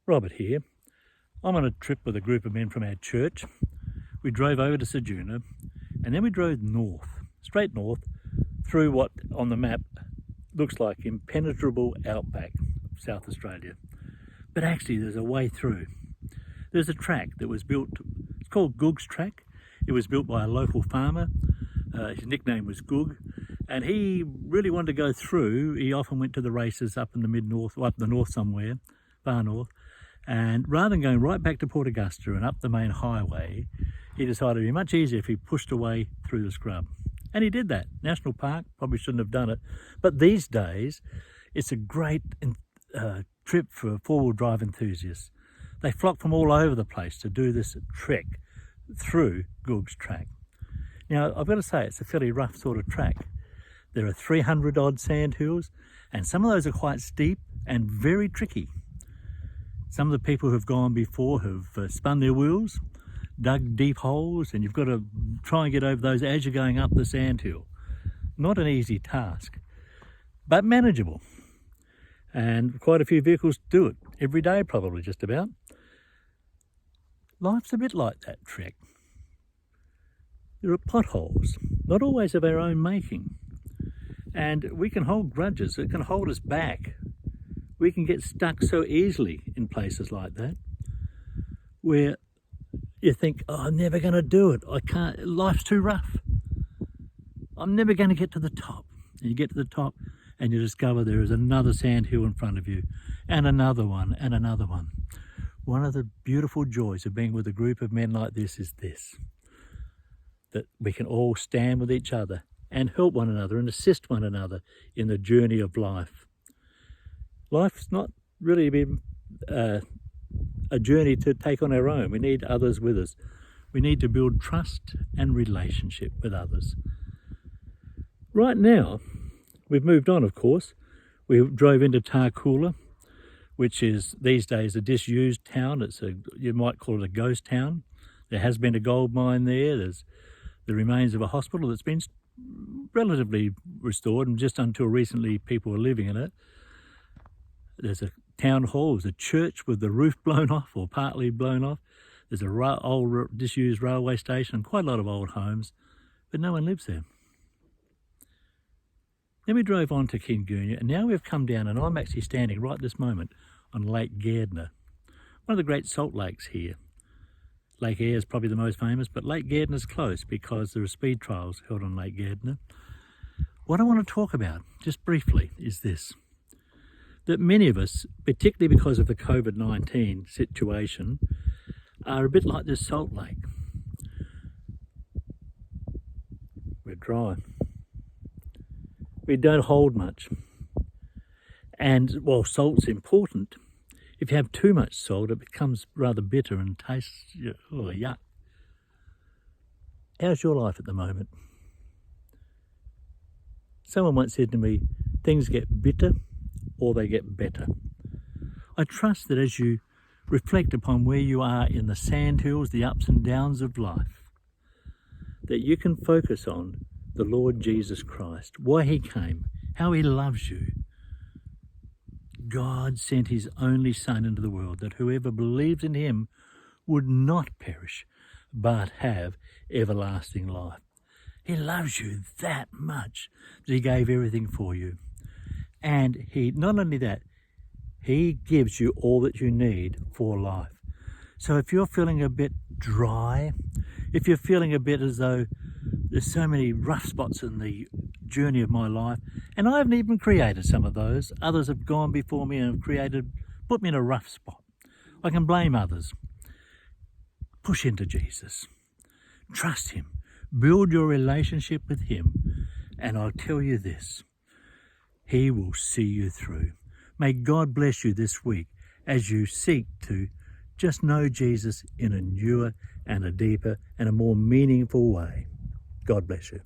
Robert here. I'm on a trip with a group of men from our church. We drove over to Ceduna and then we drove north, straight north, through what on the map looks like impenetrable outback of South Australia. But actually there's a way through. There's a track that was built, it's called Goog's Track. It was built by a local farmer. His nickname was Goog, and he really wanted to go through. He often went to the races up in the mid-north, or up the north somewhere, far north. And rather than going right back to Port Augusta and up the main highway, he decided it'd be much easier if he pushed away through the scrub. And he did that. National Park, probably shouldn't have done it. But these days, it's a great trip for four-wheel drive enthusiasts. They flock from all over the place to do this trek through Goog's Track. Now, I've got to say, it's a fairly rough sort of track. There are 300 odd sand hills, and some of those are quite steep and very tricky. Some of the people who have gone before have spun their wheels, dug deep holes, and you've got to try and get over those as you're going up the sand hill. Not an easy task, but manageable. And quite a few vehicles do it every day, probably just about. Life's a bit like that trek. There are potholes, not always of our own making. And we can hold grudges, it can hold us back. We can get stuck so easily in places like that, where you think, oh, I'm never going to do it. I can't, life's too rough. I'm never going to get to the top. And you get to the top and you discover there is another sand hill in front of you, and another one, and another one. One of the beautiful joys of being with a group of men like this is this, that we can all stand with each other and help one another and assist one another in the journey of life. Life's not really been a journey to take on our own. We need others with us. We need to build trust and relationship with others. Right now, we've moved on, of course. We drove into Tarcoola, which is these days a disused town. You might call it a ghost town. There has been a gold mine there. There's the remains of a hospital that's been relatively restored, and just until recently people were living in it. There's a town hall, there's a church with the roof blown off or partly blown off. There's a old disused railway station, quite a lot of old homes, but no one lives there. Then we drove on to Kingunya, and now we've come down, and I'm actually standing right this moment on Lake Gairdner, one of the great salt lakes here. Lake Eyre is probably the most famous, but Lake Gairdner's close because there are speed trials held on Lake Gairdner. What I want to talk about, just briefly, is this. That many of us, particularly because of the COVID-19 situation, are a bit like this salt lake. We're dry. We don't hold much. And while salt's important, if you have too much salt, it becomes rather bitter and tastes, yuck. How's your life at the moment? Someone once said to me, things get bitter or they get better. I trust that as you reflect upon where you are in the sandhills, the ups and downs of life, that you can focus on the Lord Jesus Christ, why he came, how he loves you. God sent his only Son into the world, that whoever believes in him would not perish, but have everlasting life. He loves you that much that he gave everything for you. And he, not only that, he gives you all that you need for life. So if you're feeling a bit dry, if you're feeling a bit as though there's so many rough spots in the journey of my life, and I haven't even created some of those. Others have gone before me and have put me in a rough spot. I can blame others. Push into Jesus. Trust him. Build your relationship with him. And I'll tell you this, he will see you through. May God bless you this week as you seek to just know Jesus in a newer and a deeper and a more meaningful way. God bless you.